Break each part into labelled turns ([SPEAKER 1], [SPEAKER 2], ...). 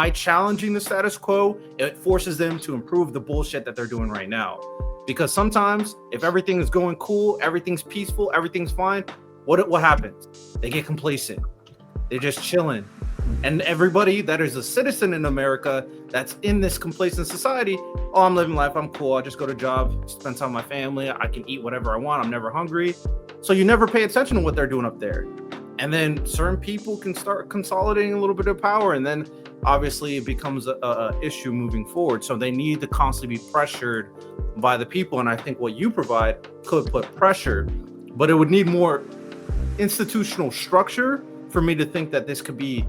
[SPEAKER 1] by challenging the status quo, it forces them to improve the bullshit that they're doing right now. Because sometimes if everything is going cool, everything's peaceful, everything's fine, what happens? They get complacent. They're just chilling. And everybody that is a citizen in America that's in this complacent society, oh, I'm living life, I'm cool, I just go to job, spend time with my family, I can eat whatever I want, I'm never hungry. So you never pay attention to what they're doing up there. And then certain people can start consolidating a little bit of power, and then obviously it becomes a issue moving forward. So they need to constantly be pressured by the people. And I think what you provide could put pressure, but it would need more institutional structure for me to think that this could be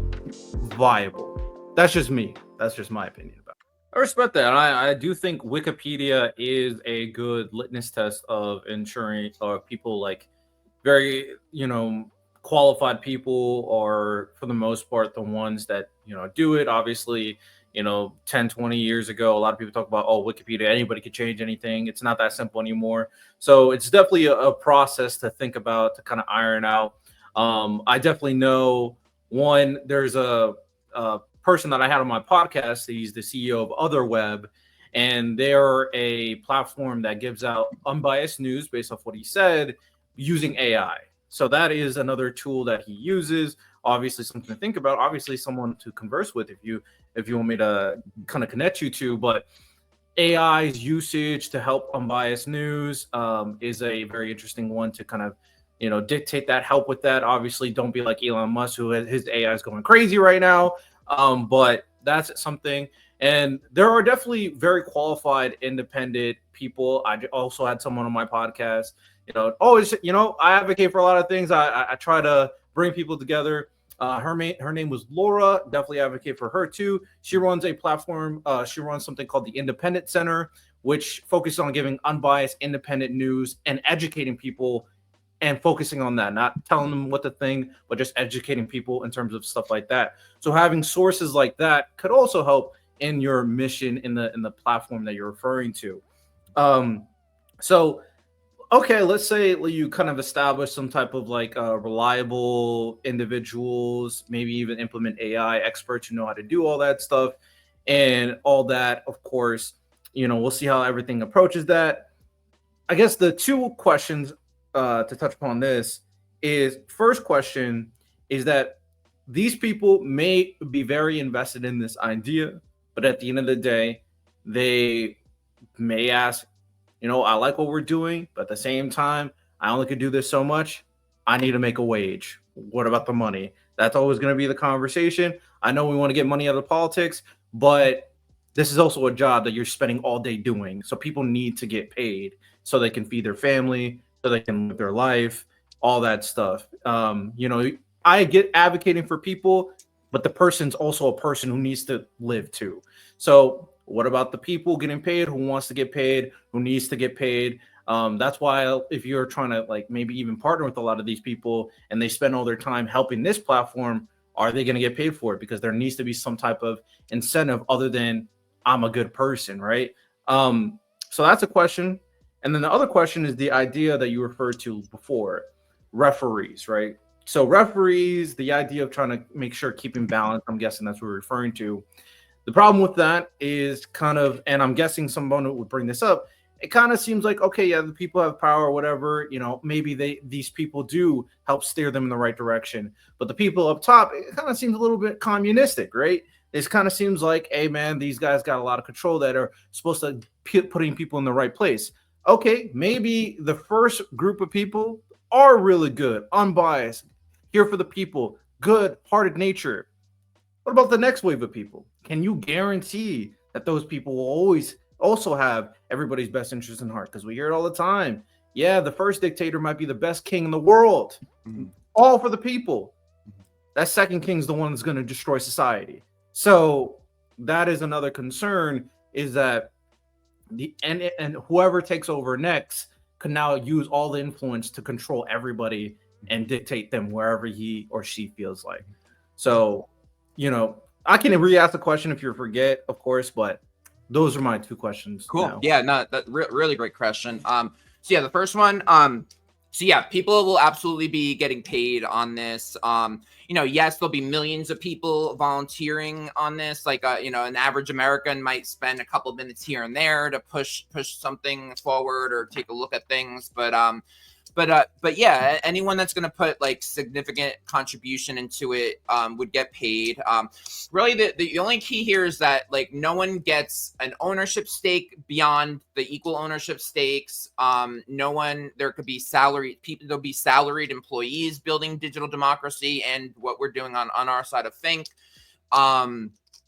[SPEAKER 1] viable. That's just me. That's just my opinion about it. I respect that. I do think Wikipedia is a good litmus test of ensuring people like very, qualified people are for the most part the ones that, do it. Obviously, 10, 20 years ago, a lot of people talk about, Wikipedia, anybody could change anything. It's not that simple anymore. So it's definitely a process to think about, to kind of iron out. I definitely know there's a person that I had on my podcast. He's the CEO of OtherWeb, and they're a platform that gives out unbiased news based off what he said using AI. So that is another tool that he uses. Obviously something to think about, obviously someone to converse with if you want me to kind of connect you to. But AI's usage to help unbiased news is a very interesting one to kind of dictate that, help with that. Obviously, don't be like Elon Musk, who his AI is going crazy right now. But that's something. And there are definitely very qualified, independent people. I also had someone on my podcast, I advocate for a lot of things. I try to bring people together. Her name was Laura. Definitely advocate for her too. She runs a platform. She runs something called the Independent Center, which focuses on giving unbiased, independent news and educating people and focusing on that, not telling them what to think, but just educating people in terms of stuff like that. So having sources like that could also help in your mission in the platform that you're referring to. Okay, let's say you kind of establish some type of reliable individuals, maybe even implement AI experts who know how to do all that stuff and all that. Of course, we'll see how everything approaches that. I guess the two questions to touch upon this is, first question is that these people may be very invested in this idea, but at the end of the day, they may ask, I like what we're doing, but at the same time, I only could do this so much. I need to make a wage. What about the money? That's always going to be the conversation. I know we want to get money out of politics, but this is also a job that you're spending all day doing. So people need to get paid so they can feed their family, so they can live their life, all that stuff. I get advocating for people, but the person's also a person who needs to live too. So what about the people getting paid, who wants to get paid, who needs to get paid? That's why if you're trying to maybe even partner with a lot of these people and they spend all their time helping this platform, are they going to get paid for it? Because there needs to be some type of incentive other than I'm a good person, right? So that's a question. And then the other question is the idea that you referred to before, referees, right? So referees, the idea of trying to make sure keeping balance, I'm guessing that's what we're referring to. The problem with that is kind of, and I'm guessing someone would bring this up, it kind of seems like, okay, yeah, the people have power or whatever, maybe these people do help steer them in the right direction. But the people up top, it kind of seems a little bit communistic, right? It kind of seems like, hey, man, these guys got a lot of control that are supposed to putting people in the right place. Okay, maybe the first group of people are really good, unbiased, here for the people, good-hearted nature. What about the next wave of people? Can you guarantee that those people will always also have everybody's best interest in heart? Because we hear it all the time. Yeah, the first dictator might be the best king in the world, all for the people. That second king is the one that's going to destroy society. So that is another concern, is that and whoever takes over next can now use all the influence to control everybody and dictate them wherever he or she feels like. So, I can re-ask the question if you forget, of course, but those are my two questions.
[SPEAKER 2] Cool.
[SPEAKER 1] Now.
[SPEAKER 2] Yeah, no, that really great question. So yeah, the first one, So yeah, people will absolutely be getting paid on this. Yes, there'll be millions of people volunteering on this. Like, an average American might spend a couple minutes here and there to push something forward or take a look at things. But yeah, anyone that's going to put like significant contribution into it would get paid. Really, the only key here is that like no one gets an ownership stake beyond the equal ownership stakes. No one, there could be salaried people, there'll be salaried employees building digital democracy and what we're doing on our side of FiNC.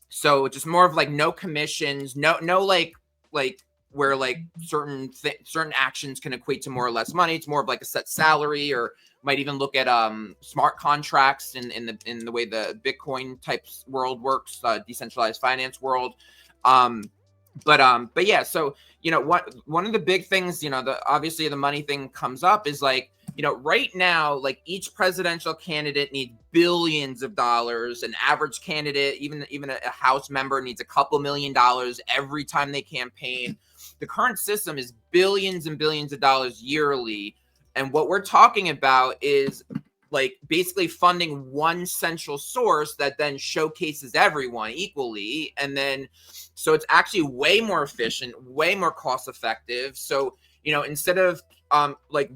[SPEAKER 2] So just more of like no commissions, no like where like certain actions can equate to more or less money. It's more of like a set salary, or might even look at smart contracts in the way the Bitcoin types world works, decentralized finance world. But yeah, so one of the big things, obviously the money thing comes up is like, right now, like each presidential candidate needs billions of dollars. An average candidate, even a House member, needs a couple $1 million every time they campaign. The current system is billions and billions of dollars yearly. And what we're talking about is like basically funding one central source that then showcases everyone equally. And then, so it's actually way more efficient, way more cost effective. So, instead of like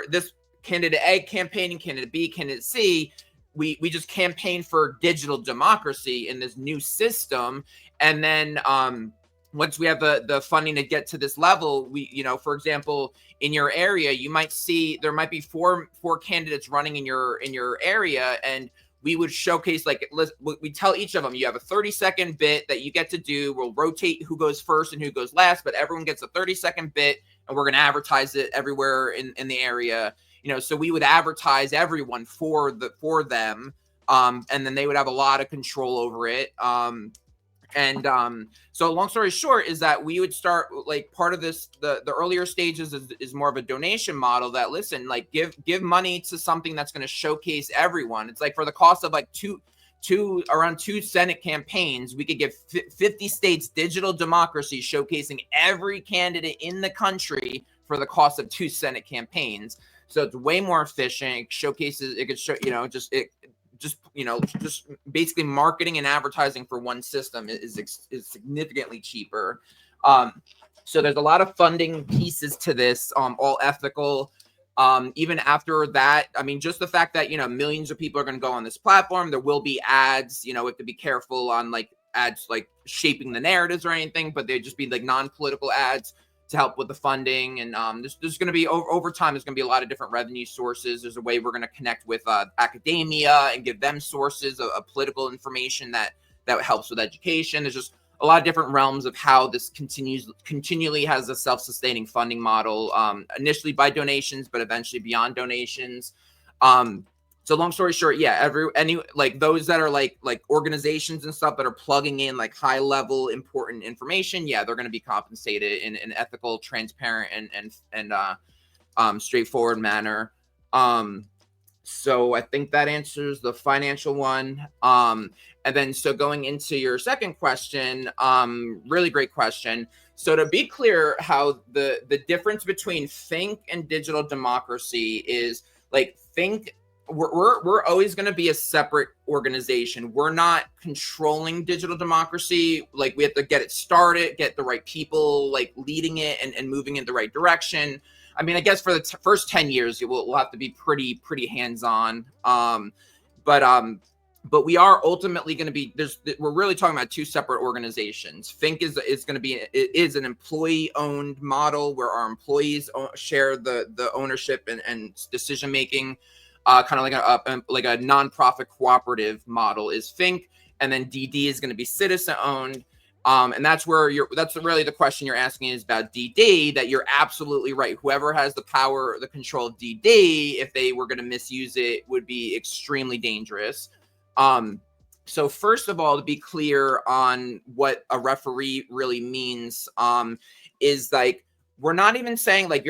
[SPEAKER 2] this candidate A campaigning, candidate B, candidate C, we just campaign for digital democracy in this new system. And then, once we have the funding to get to this level, we, for example, in your area, you might see there might be four candidates running in your area, and we would showcase, like, we tell each of them, you have a 30-second bit that you get to do. We'll rotate who goes first and who goes last, but everyone gets a 30-second bit, and we're going to advertise it everywhere in the area. So we would advertise everyone for them, and then they would have a lot of control over it. So long story short is that we would start, like, part of this, the earlier stages is more of a donation model that, listen, like give money to something that's going to showcase everyone. It's like for the cost of like around two Senate campaigns, we could give 50 states digital democracy showcasing every candidate in the country for the cost of 2 Senate campaigns. So it's way more efficient. It showcases, it could show, just basically marketing and advertising for one system is significantly cheaper. So there's a lot of funding pieces to this, all ethical. Even after that, I mean, just the fact that, millions of people are going to go on this platform, there will be ads, we have to be careful on like ads, like shaping the narratives or anything, but they'd just be like non-political ads to help with the funding. And there's going to be over time, there's going to be a lot of different revenue sources. There's a way we're going to connect with academia and give them sources of political information that helps with education. There's just a lot of different realms of how this continually has a self-sustaining funding model, initially by donations, but eventually beyond donations. So long story short, yeah, like those that are like organizations and stuff that are plugging in like high level important information, yeah, they're going to be compensated in an ethical, transparent, and straightforward manner. So I think that answers the financial one. And then, so going into your second question, really great question. So to be clear, how the difference between FiNC and digital democracy is, like, FiNC, we're always going to be a separate organization. We're not controlling digital democracy. Like, we have to get it started, get the right people like leading it and moving in the right direction. I mean, I guess for the first 10 years, we'll have to be pretty hands-on. But we are ultimately going to be, we're really talking about 2 separate organizations. FiNC is going to be, it is an employee-owned model where our employees share the ownership and decision-making. Kind of like a nonprofit cooperative model is FiNC, and then DD is going to be citizen-owned. And that's really the question you're asking is about DD, that you're absolutely right. Whoever has the power, the control of DD, if they were going to misuse it, would be extremely dangerous. So first of all, to be clear on what a referee really means, is like, we're not even saying like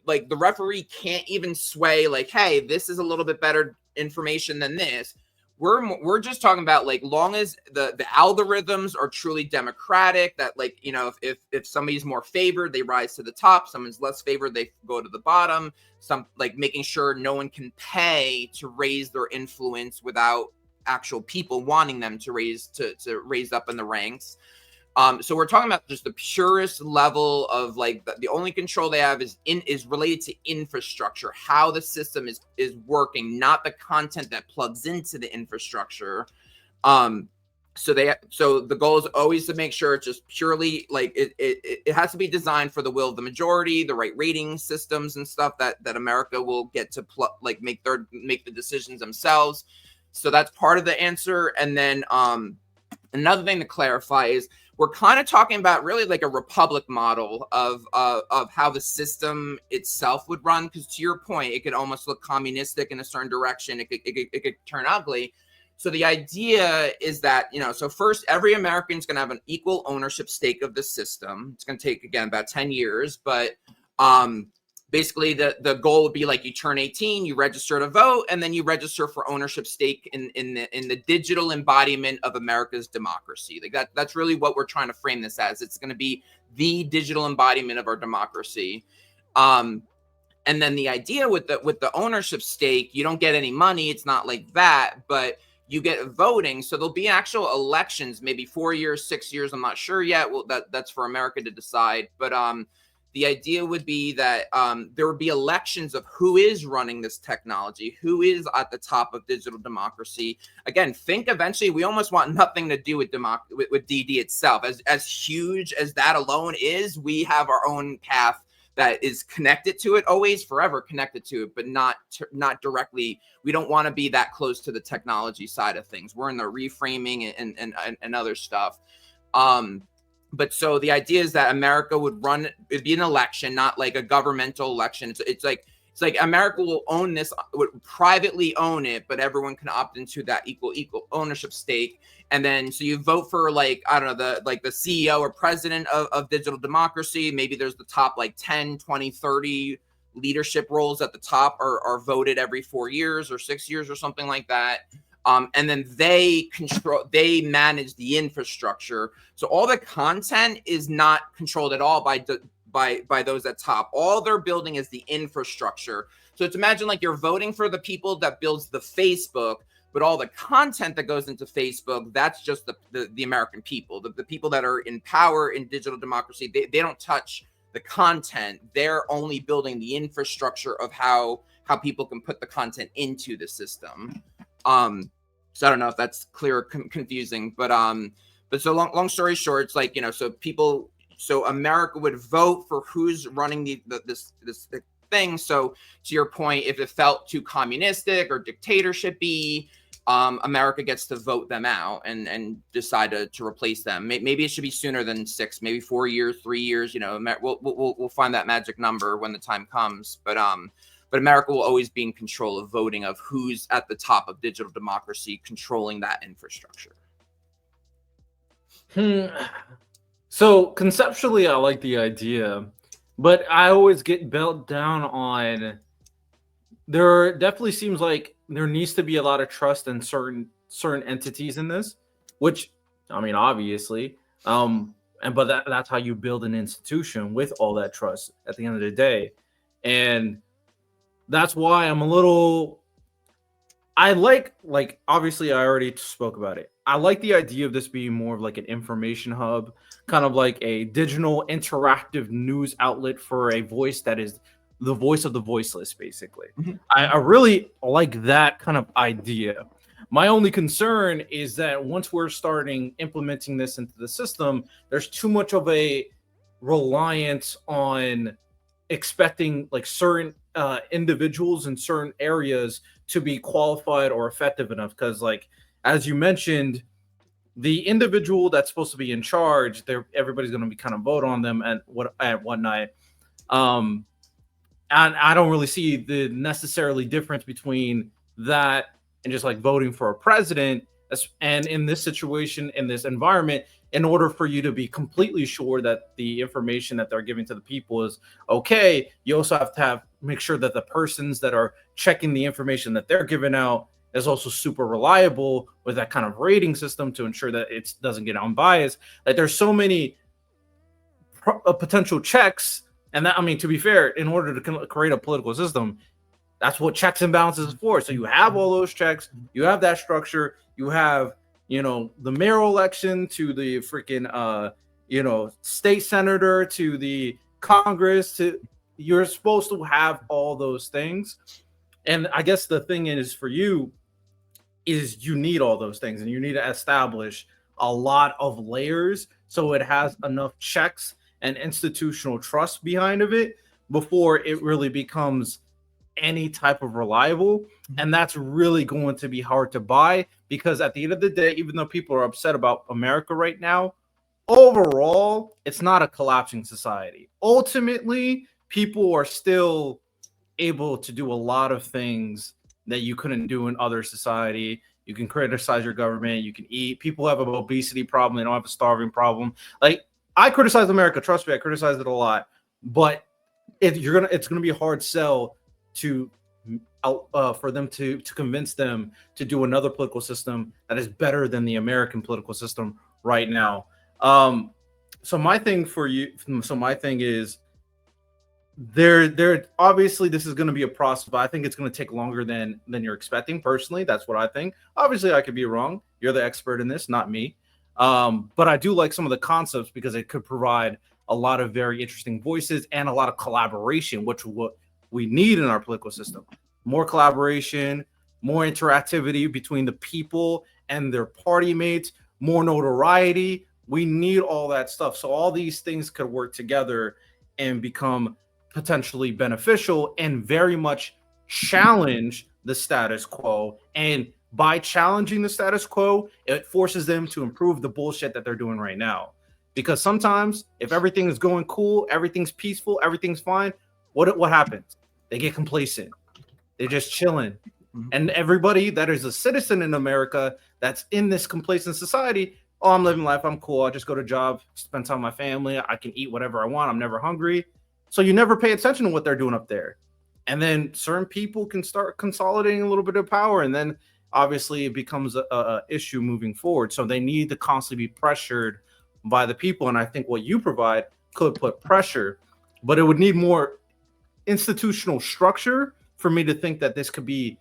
[SPEAKER 2] like the referee can't even sway like, hey, this is a little bit better information than this. we're just talking about like long as the algorithms are truly democratic, that like, you know, if somebody's more favored, they rise to the top, someone's less favored, they go to the bottom. Some like making sure no one can pay to raise their influence without actual people wanting them to raise up in the ranks. So we're talking about just the purest level of like the only control they have is related to infrastructure, how the system is working, not the content that plugs into the infrastructure. So the goal is always to make sure it's just purely like it has to be designed for the will of the majority, the right rating systems and stuff that America will get to make the decisions themselves. So that's part of the answer. And then another thing to clarify is we're kind of talking about really like a republic model of how the system itself would run. Because to your point, it could almost look communistic in a certain direction. It could turn ugly. So the idea is that, you know, so first, every American is going to have an equal ownership stake of the system. It's going to take, again, about 10 years. But basically, the goal would be like you turn 18, you register to vote, and then you register for ownership stake in the digital embodiment of America's democracy. Like that's really what we're trying to frame this as. It's going to be the digital embodiment of our democracy. And then the idea with the ownership stake, you don't get any money. It's not like that, but you get voting. So there'll be actual elections, maybe 4 years, 6 years. I'm not sure yet. Well, that's for America to decide. But the idea would be that there would be elections of who is running this technology, who is at the top of digital democracy. Again, think eventually we almost want nothing to do with DD itself. As huge as that alone is, we have our own path that is connected to it, always forever connected to it, but not directly. We don't want to be that close to the technology side of things. We're in the reframing and other stuff. But so the idea is that America would run, it'd be an election, not like a governmental election. It's like America will own this, would privately own it, but everyone can opt into that equal ownership stake. And then so you vote for like, I don't know, the CEO or president of digital democracy. Maybe there's the top like 10, 20, 30 leadership roles at the top are voted every 4 years or 6 years or something like that. And then they manage the infrastructure. So all the content is not controlled at all by those at top. All they're building is the infrastructure. So it's imagine like you're voting for the people that builds the Facebook, but all the content that goes into Facebook, that's just the American people, the people that are in power in digital democracy. They don't touch the content. They're only building the infrastructure of how people can put the content into the system. So I don't know if that's clear or confusing, but so long story short, it's like, you know, so America would vote for who's running this thing. So to your point, if it felt too communistic or dictatorship-y, America gets to vote them out and decide to replace them. Maybe it should be sooner than 6, maybe 4 years, 3 years. You know, we'll find that magic number when the time comes. But America will always be in control of voting of who's at the top of digital democracy, controlling that infrastructure.
[SPEAKER 1] So conceptually, I like the idea, but I always get built down on. There definitely seems like there needs to be a lot of trust in certain entities in this, which, I mean, obviously, but that's how you build an institution with all that trust at the end of the day, and that's why I'm a little. I like obviously I already spoke about it. I like the idea of this being more of like an information hub, kind of like a digital interactive news outlet for a voice that is the voice of the voiceless, basically. Mm-hmm. I really like that kind of idea. My only concern is that once we're starting implementing this into the system, there's too much of a reliance on expecting like certain individuals in certain areas to be qualified or effective enough, because like as you mentioned, the individual that's supposed to be in charge, everybody's going to be kind of vote on them and whatnot. And I don't really see the necessarily difference between that and just like voting for a president. And in this situation, in this environment, in order for you to be completely sure that the information that they're giving to the people is okay, you also have to make sure that the persons that are checking the information that they're giving out that's also super reliable with that kind of rating system to ensure that it doesn't get unbiased. Like there's so many potential checks, and that, I mean, to be fair, in order to create a political system, that's what checks and balances is for. So you have all those checks, you have that structure, you have, you know, the mayoral election to the freaking you know, state senator to the Congress, to, you're supposed to have all those things. And I guess the thing is for you is you need all those things, and you need to establish a lot of layers so it has enough checks and institutional trust behind of it before it really becomes any type of reliable. And that's really going to be hard to buy, because at the end of the day, even though people are upset about America right now, overall it's not a collapsing society. Ultimately, people are still able to do a lot of things that you couldn't do in other society. You can criticize your government, you can eat. People have an obesity problem, they don't have a starving problem. Like, I criticize America, trust me, I criticize it a lot, but it's gonna be a hard sell to for them to convince them to do another political system that is better than the American political system right now. So my thing is, there obviously this is going to be a process, but I think it's going to take longer than you're expecting. Personally, that's what I think. Obviously, I could be wrong. You're the expert in this, not me. But I do like some of the concepts because it could provide a lot of very interesting voices and a lot of collaboration, which what we need in our political system. More collaboration, more interactivity between the people and their party mates, more notoriety. We need all that stuff. So all these things could work together and become potentially beneficial and very much challenge the status quo. And by challenging the status quo, it forces them to improve the bullshit that they're doing right now. Because sometimes if everything is going cool, everything's peaceful, everything's fine, what happens? They get complacent. They're just chilling. And everybody that is a citizen in America that's in this complacent society, oh, I'm living life, I'm cool, I'll just go to job, spend time with my family, I can eat whatever I want, I'm never hungry. So you never pay attention to what they're doing up there. And then certain people can start consolidating a little bit of power, and then obviously it becomes a issue moving forward. So they need to constantly be pressured by the people. And I think what you provide could put pressure, but it would need more institutional structure for me to think that this could be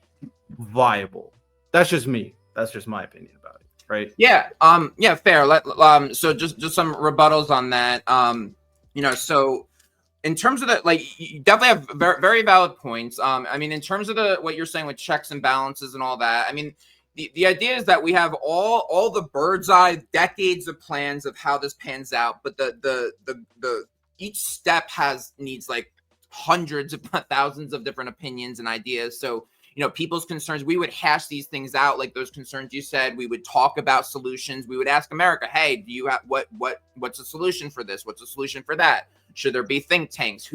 [SPEAKER 1] viable. That's just me. That's just my opinion about it. Right.
[SPEAKER 2] Yeah. Yeah, fair. So just some rebuttals on that. You know, so in terms of like, you definitely have very, very valid points. I mean, in terms of what you're saying with checks and balances and all that, I mean, the idea is that we have all the bird's eye decades of plans of how this pans out, but the each step needs like hundreds if not thousands of different opinions and ideas. So, you know, people's concerns, we would hash these things out, like those concerns you said. We would talk about solutions. We would ask America, hey, do you have what's a solution for this? What's a solution for that? Should there be think tanks?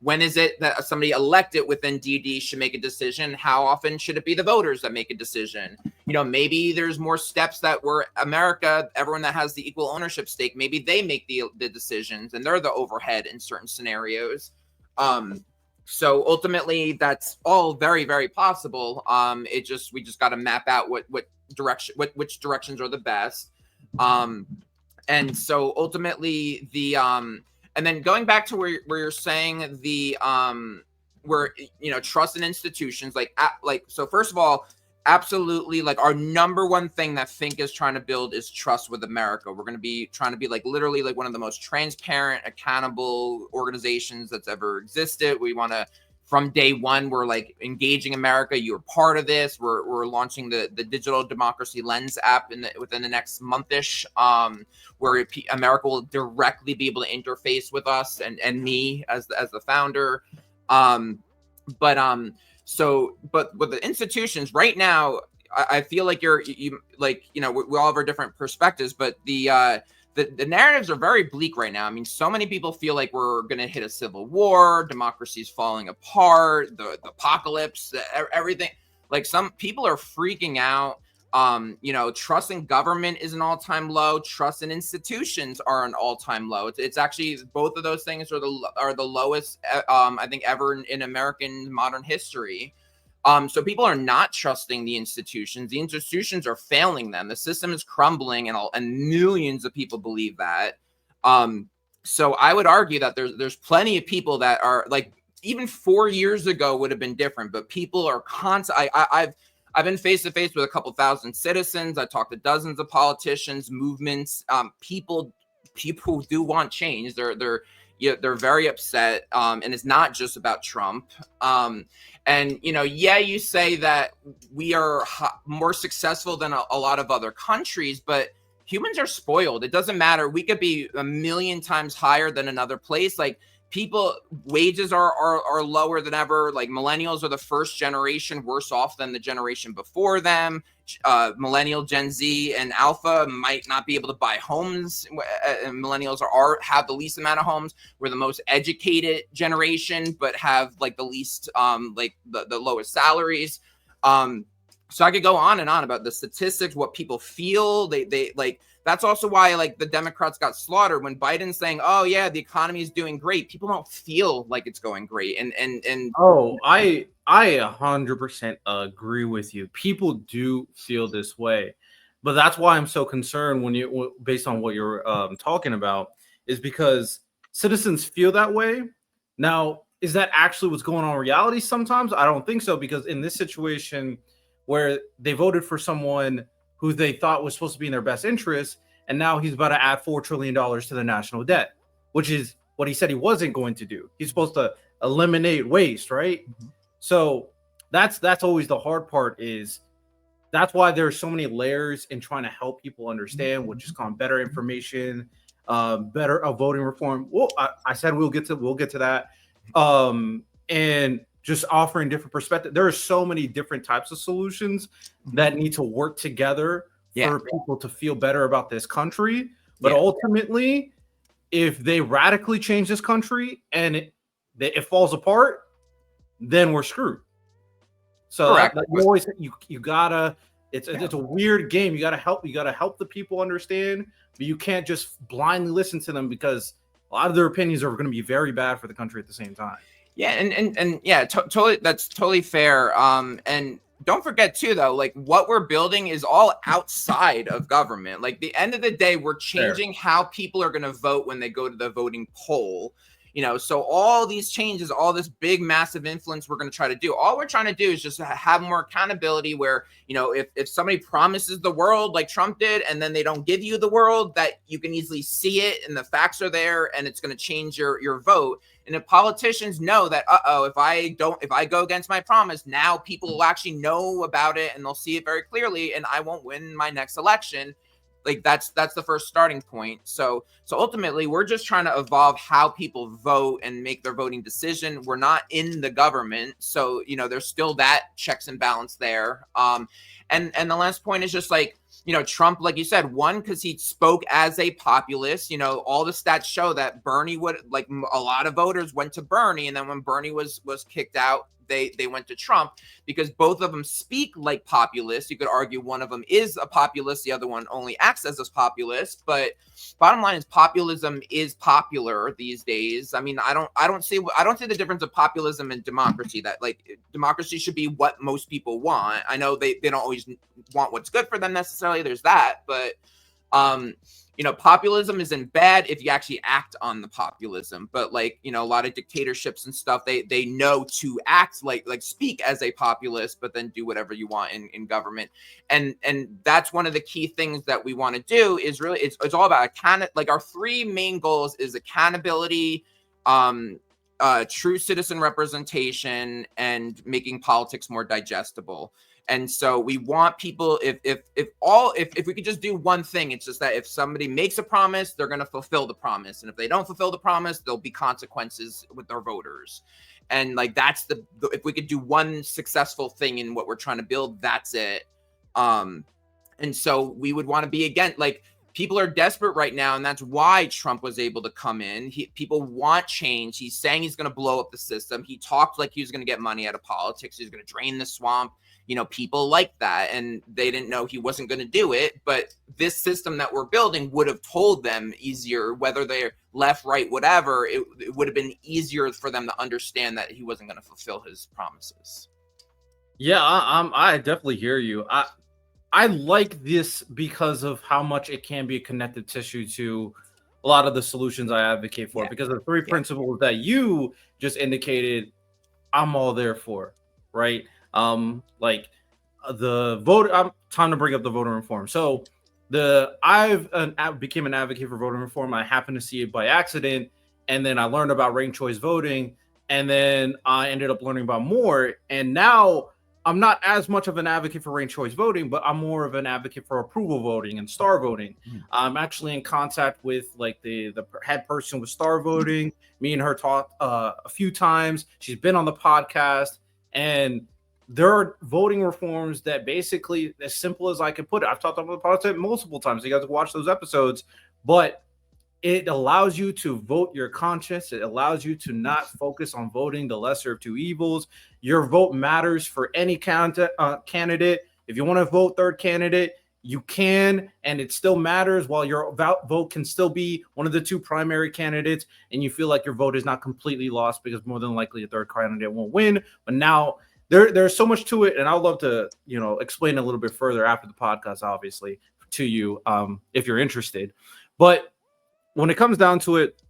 [SPEAKER 2] When is it that somebody elected within DD should make a decision? How often should it be the voters that make a decision? You know, maybe there's more steps that America, everyone that has the equal ownership stake, maybe they make the decisions and they're the overhead in certain scenarios. So ultimately that's all very, very possible. We just got to map out which directions are the best. And so ultimately and then going back to where you're saying where, you know, trust in institutions, so first of all, absolutely, like our number one thing that FiNC is trying to build is trust with America. We're going to be trying to be like literally like one of the most transparent, accountable organizations that's ever existed. We want to, from day one, we're like engaging America. You're part of this. We're launching the Digital Democracy Lens app within the next month-ish, where America will directly be able to interface with us and me as the founder. But with the institutions right now, I feel like you like, you know, we all have our different perspectives, but the narratives are very bleak right now. I mean, so many people feel like we're going to hit a civil war, democracy's falling apart, the apocalypse, everything. Like, some people are freaking out. You know, trust in government is an all-time low. Trust in institutions are an all-time low. It's actually, both of those things are the lowest, I think, ever in American modern history. So people are not trusting the institutions. The institutions are failing them. The system is crumbling, and millions of people believe that. So I would argue that there's plenty of people that are like, even 4 years ago would have been different, but people are constant. I've been face to face with a couple thousand citizens. I talked to dozens of politicians, movements, people do want change. They're very upset, and it's not just about Trump. And you say that we are more successful than a lot of other countries, but humans are spoiled. It doesn't matter. We could be a million times higher than another place. Like, people, wages are lower than ever. Like, millennials are the first generation worse off than the generation before them. Millennial, Gen Z, and Alpha might not be able to buy homes. Millennials have the least amount of homes. We're the most educated generation, but have like the least, the lowest salaries. So I could go on and on about the statistics, what people feel. They like, that's also why like the Democrats got slaughtered when Biden's saying, "Oh yeah, the economy is doing great." People don't feel like it's going great. And
[SPEAKER 1] I 100% agree with you. People do feel this way, but that's why I'm so concerned based on what you're talking about, is because citizens feel that way. Now, is that actually what's going on in reality? Sometimes I don't think so, because in this situation where they voted for someone who they thought was supposed to be in their best interest, and now he's about to add $4 trillion to the national debt, which is what he said he wasn't going to do. He's supposed to eliminate waste, right? Mm-hmm. So that's always the hard part. Is that's why there's so many layers in trying to help people understand, which is called better information, better voting reform. Well, I said we'll get to that, and just offering different perspectives. There are so many different types of solutions that need to work together for people to feel better about this country. But ultimately, if they radically change this country and it falls apart, then we're screwed. So you gotta. It's a weird game. You gotta help the people understand, but you can't just blindly listen to them, because a lot of their opinions are going to be very bad for the country at the same time.
[SPEAKER 2] Yeah, and yeah, totally. That's totally fair. And don't forget too, though, like, what we're building is all outside of government. Like, the end of the day, we're changing how people are going to vote when they go to the voting poll. So all these changes, all this big, massive influence we're going to try to do. All we're trying to do is just have more accountability, where, if somebody promises the world like Trump did, and then they don't give you the world, that you can easily see it and the facts are there, and it's going to change your vote. And if politicians know that, if I go against my promise, now people will actually know about it and they'll see it very clearly, and I won't win my next election. Like, that's the first starting point. So ultimately, we're just trying to evolve how people vote and make their voting decision. We're not in the government, so there's still that checks and balance there. And the last point is just like, Trump, like you said, one, because he spoke as a populist. All the stats show that Bernie a lot of voters went to Bernie, and then when Bernie was kicked out, they went to Trump, because both of them speak like populists. You could argue one of them is a populist, the other one only acts as a populist. But bottom line is, populism is popular these days. I mean, I don't see the difference of populism and democracy. That, like, democracy should be what most people want. I know they don't always want what's good for them necessarily. There's that, but populism isn't bad if you actually act on the populism. But like, a lot of dictatorships and stuff, they know to act like speak as a populist, but then do whatever you want in government. And that's one of the key things that we want to do, is really, it's all about our three main goals is accountability, true citizen representation, and making politics more digestible. And so we want people, if we could just do one thing, it's just that if somebody makes a promise, they're going to fulfill the promise. And if they don't fulfill the promise, there'll be consequences with their voters. And like, that's if we could do one successful thing in what we're trying to build, that's it. And so we would want to be, again, like, people are desperate right now, and that's why Trump was able to come in. People want change. He's saying he's going to blow up the system. He talked like he was going to get money out of politics. He's going to drain the swamp. People like that, and they didn't know he wasn't going to do it. But this system that we're building would have told them easier, whether they're left, right, whatever, it would have been easier for them to understand that he wasn't going to fulfill his promises.
[SPEAKER 1] Yeah, I definitely hear you. I like this because of how much it can be a connective tissue to a lot of the solutions I advocate for.
[SPEAKER 2] Yeah,
[SPEAKER 1] Because the three
[SPEAKER 2] yeah,
[SPEAKER 1] principles that you just indicated, I'm all there for, right? Like the vote. I'm time to bring up the voter reform. So became an advocate for voter reform. I happened to see it by accident, and then I learned about ranked choice voting, and then I ended up learning about more. And now I'm not as much of an advocate for ranked choice voting, but I'm more of an advocate for approval voting and star voting.
[SPEAKER 2] mhm,
[SPEAKER 1] I'm actually in contact with like the head person with star voting. Me and her talked a few times. She's been on the podcast, and there are voting reforms that basically, as simple as I can put it, I've talked about the podcast multiple times. You guys can watch those episodes, but it allows you to vote your conscience. It allows you to not focus on voting the lesser of two evils. Your vote matters for any candidate. If you want to vote third candidate, you can, and it still matters. While your vote can still be one of the two primary candidates, and you feel like your vote is not completely lost because more than likely a third candidate won't win. But now there's so much to it, and I'd love to explain a little bit further after the podcast, obviously, to you if you're interested. But when it comes down to it,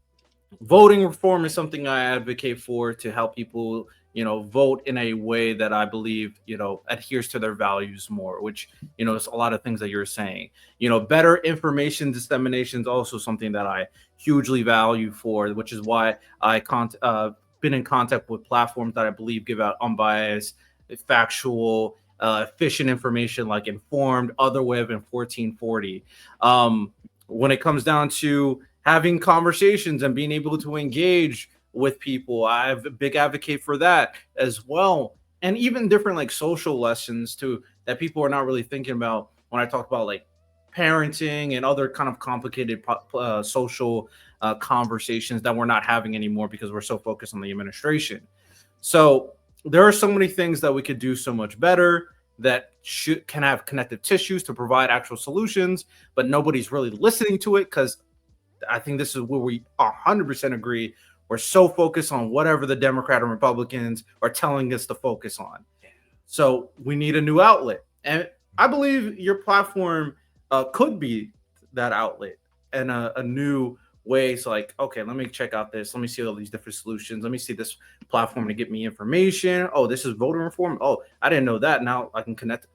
[SPEAKER 1] voting reform is something I advocate for to help people, vote in a way that I believe, adheres to their values more, which, is a lot of things that you're saying. Better information dissemination is also something that I hugely value for, which is why been in contact with platforms that I believe give out unbiased, factual, efficient information like Informed, Otherweb, and 1440. When it comes down to having conversations and being able to engage with people, I'm a big advocate for that as well. And even different like social lessons too that people are not really thinking about when I talk about like parenting and other kind of complicated social conversations that we're not having anymore because we're so focused on the administration. So there are so many things that we could do so much better that can have connective tissues to provide actual solutions, but nobody's really listening to it because I think this is where we 100% agree. We're so focused on whatever the Democrat and Republicans are telling us to focus on. So we need a new outlet. And I believe your platform could be that outlet and a new way. It's like, okay, let me check out this. Let me see all these different solutions. Let me see this platform to get me information. Oh, this is voter reform. Oh, I didn't know that. Now I can connect.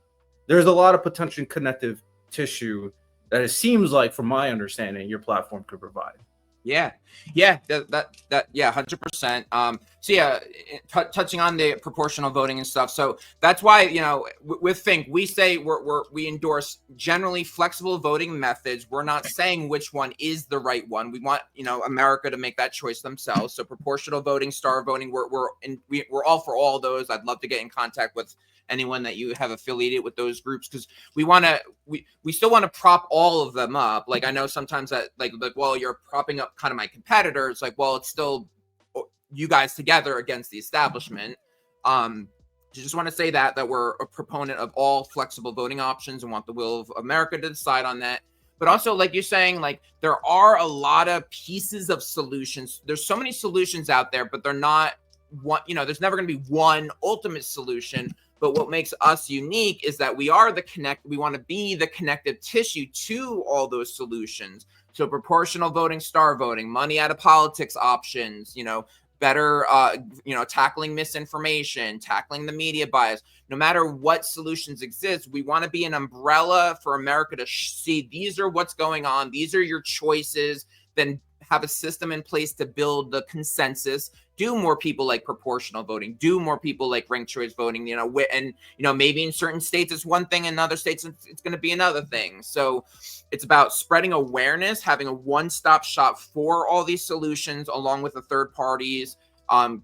[SPEAKER 1] There's a lot of potential connective tissue that it seems like, from my understanding, your platform could provide.
[SPEAKER 2] yeah, yeah, 100%. So yeah, touching on the proportional voting and stuff. So that's why, with FiNC, we say we endorse generally flexible voting methods. We're not saying which one is the right one. We want, America to make that choice themselves. So proportional voting, star voting, we're all for all those. I'd love to get in contact with anyone that you have affiliated with those groups, because we still want to prop all of them up. Like, I know sometimes that like well, you're propping up kind of my competitor. It's like, well, it's still you guys together against the establishment. Just want to say that we're a proponent of all flexible voting options and want the will of America to decide on that. But also, like you're saying, like there are a lot of pieces of solutions. There's so many solutions out there, but they're not one, there's never going to be one ultimate solution. But what makes us unique is that we want to be the connective tissue to all those solutions. So proportional voting, star voting, money out of politics options, better, tackling misinformation, tackling the media bias. No matter what solutions exist, we want to be an umbrella for America to see these are what's going on. These are your choices. Then have a system in place to build the consensus. Do more people like proportional voting, do more people like ranked choice voting, and maybe in certain states it's one thing, in other states it's going to be another thing. So it's about spreading awareness, having a one-stop shop for all these solutions along with the third parties,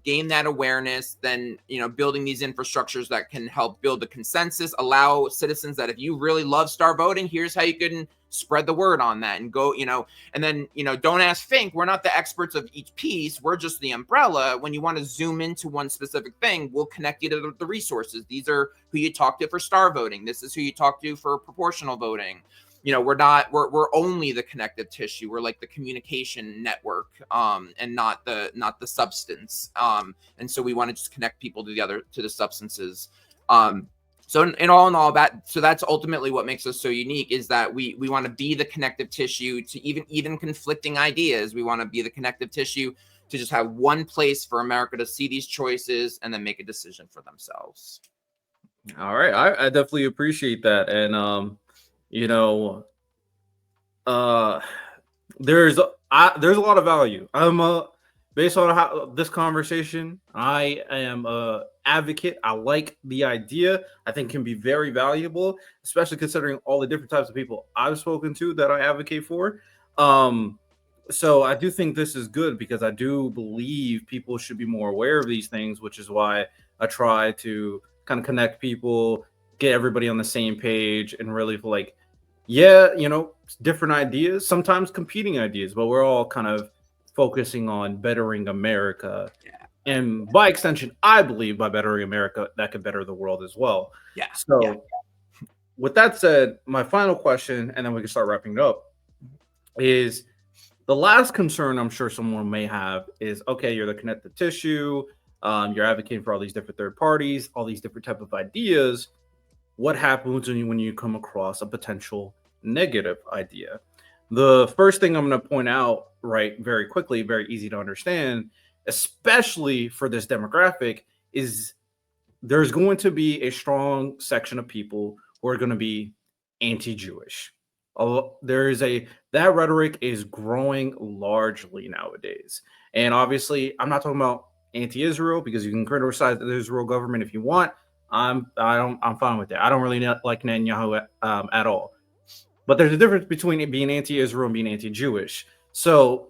[SPEAKER 2] gain that awareness, then building these infrastructures that can help build the consensus, allow citizens that if you really love star voting, here's how you can spread the word on that and go, and then, don't ask FiNC. We're not the experts of each piece. We're just the umbrella. When you want to zoom into one specific thing, we'll connect you to the resources. These are who you talk to for star voting. This is who you talk to for proportional voting. We're only the connective tissue. We're like the communication network, and not the substance. And so we want to just connect people together to the substances. So in all that, so that's ultimately what makes us so unique, is that we want to be the connective tissue to even conflicting ideas. We want to be the connective tissue to just have one place for America to see these choices and then make a decision for themselves.
[SPEAKER 1] All right, I definitely appreciate that, and you know, uh, there's there's a lot of value. Based on how this conversation, I am a advocate. I like the idea. I think can be very valuable, especially considering all the different types of people I've spoken to that I advocate for. Um, so I do think this is good because I do believe people should be more aware of these things, which is why I try to kind of connect people, get everybody on the same page, and really feel like, yeah, different ideas, sometimes competing ideas, but we're all kind of focusing on bettering America.
[SPEAKER 2] Yeah.
[SPEAKER 1] And by extension, I believe by bettering America, that could better the world as well.
[SPEAKER 2] Yeah.
[SPEAKER 1] So, with that said, my final question, and then we can start wrapping it up, is the last concern I'm sure someone may have is, okay, you're the connective tissue, you're advocating for all these different third parties, all these different type of ideas. What happens when you come across a potential negative idea? The first thing I'm going to point out, right, very quickly, very easy to understand, especially for this demographic, is there's going to be a strong section of people who are going to be anti-Jewish. That rhetoric is growing largely nowadays, and obviously, I'm not talking about anti-Israel because you can criticize the Israel government if you want. I'm fine with that. I don't really like Netanyahu at all. But there's a difference between it being anti-Israel and being anti-Jewish. So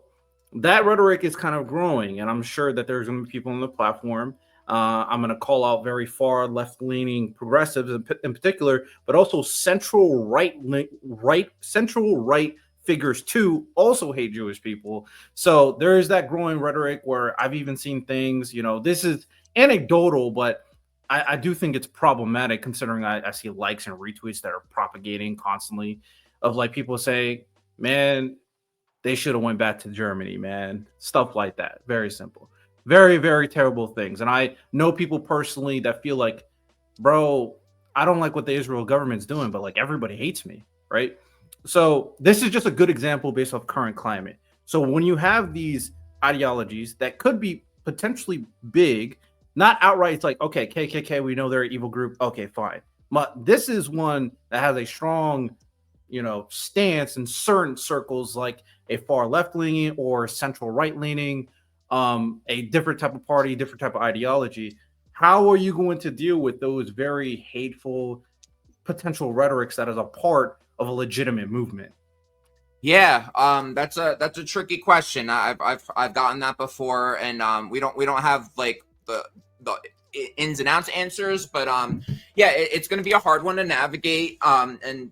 [SPEAKER 1] that rhetoric is kind of growing, and I'm sure that there's going to be people on the platform. I'm going to call out very far left-leaning progressives in particular, but also central right figures too also hate Jewish people. So there is that growing rhetoric where I've even seen things. This is anecdotal, but I do think it's problematic considering I see likes and retweets that are propagating constantly of like people say, man, they should have went back to Germany, man. Stuff like that. Very simple. Very, very terrible things. And I know people personally that feel like, bro, I don't like what the Israel government's doing, but like everybody hates me, right? So this is just a good example based off current climate. So when you have these ideologies that could be potentially big, not outright, it's like, okay, KKK, we know they're an evil group. Okay, fine. But this is one that has a strong, stance in certain circles, like a far left leaning or central right leaning, a different type of party, different type of ideology. How are you going to deal with those very hateful potential rhetorics that is a part of a legitimate movement?
[SPEAKER 2] Yeah, that's a tricky question. I've gotten that before, and we don't have like the ins and outs answers, but yeah, it's going to be a hard one to navigate. And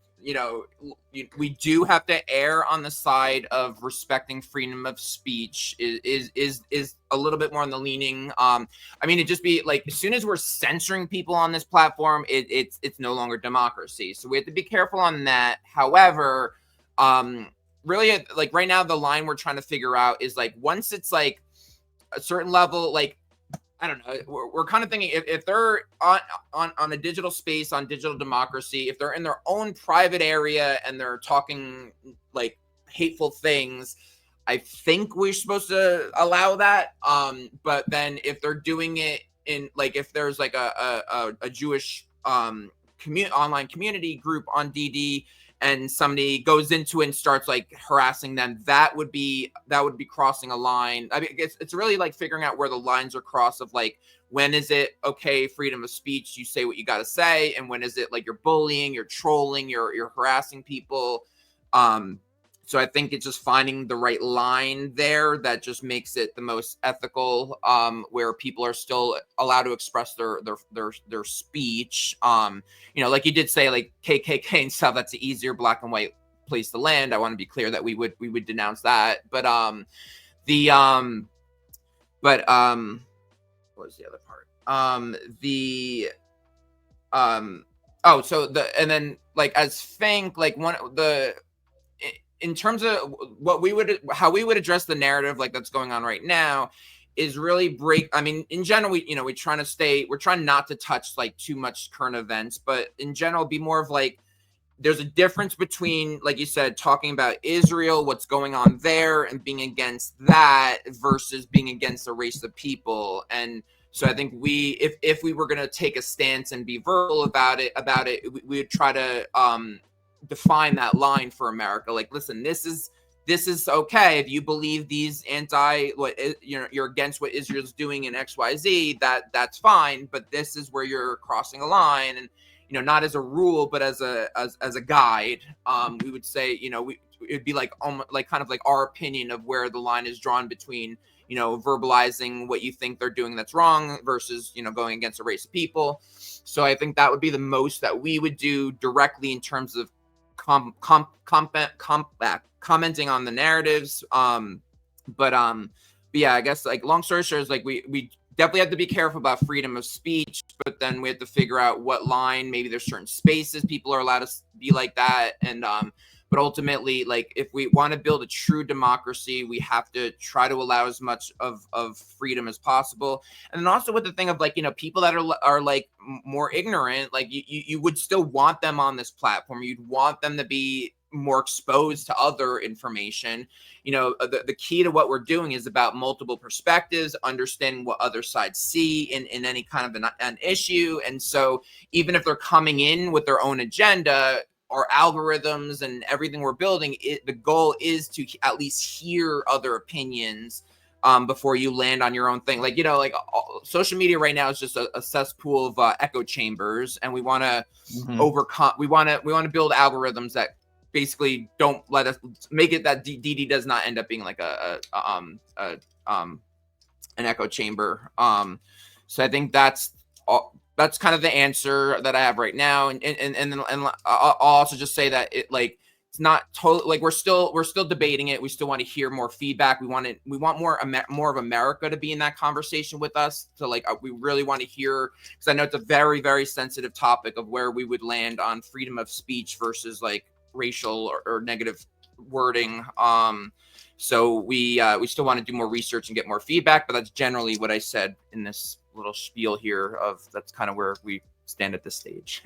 [SPEAKER 2] we do have to err on the side of respecting freedom of speech. Is a little bit more on the leaning. I mean, it just be like as soon as we're censoring people on this platform, it's no longer democracy. So we have to be careful on that. However, really, like right now, the line we're trying to figure out is like once it's like a certain level, like I don't know, we're kind of thinking if they're on a digital space, on digital democracy, if they're in their own private area and they're talking like hateful things, I think we're supposed to allow that. But then if they're doing it in like if there's like a Jewish online community group on DD and somebody goes into it and starts like harassing them, that would be crossing a line. I mean, it's really like figuring out where the lines are crossed of like, when is it okay, freedom of speech, you say what you got to say, and when is it like you're bullying, you're trolling, you're harassing people. So I think it's just finding the right line there that just makes it the most ethical, where people are still allowed to express their speech. Like you did say, like KKK and stuff, that's the easier black and white place to land. I want to be clear that we would denounce that. But what was the other part? And then like as FiNC, like in terms of how we would address the narrative like that's going on right now is really I mean, in general, we're trying not to touch like too much current events, but in general, be more of like, there's a difference between, like you said, talking about Israel, what's going on there, and being against that versus being against the race of people. And so I think if we were going to take a stance and be verbal about it, we would try to define that line for America. Like, listen, this is okay if you believe these you're against what Israel's doing in XYZ, that's fine, but this is where you're crossing a line. And not as a rule, but as a guide, we would say, it'd be like almost like kind of like our opinion of where the line is drawn between, verbalizing what you think they're doing that's wrong versus, going against a race of people. So I think that would be the most that we would do directly in terms of commenting on the narratives. But yeah, I guess like long story short is like we definitely have to be careful about freedom of speech, but then we have to figure out what line. Maybe there's certain spaces people are allowed to be like that, and but ultimately, like, if we want to build a true democracy, we have to try to allow as much of freedom as possible. And then also with the thing of like, people that are like more ignorant, like you would still want them on this platform. You'd want them to be more exposed to other information. The key to what we're doing is about multiple perspectives, understanding what other sides see in any kind of an issue. And so even if they're coming in with their own agenda, our algorithms and everything we're building, the goal is to at least hear other opinions before you land on your own thing. Like, social media right now is just a cesspool of echo chambers, and we want to overcome. We want to build algorithms that basically don't let us make it that DD does not end up being like an echo chamber. So I think that's kind of the answer that I have right now. And I'll also just say that it's not totally like we're still debating it. We still want to hear more feedback. We want more of America to be in that conversation with us. So like we really want to hear, because I know it's a very, very sensitive topic of where we would land on freedom of speech versus like racial or negative wording. So we still want to do more research and get more feedback, but that's generally what I said in this little spiel here of that's kind of where we stand at this stage.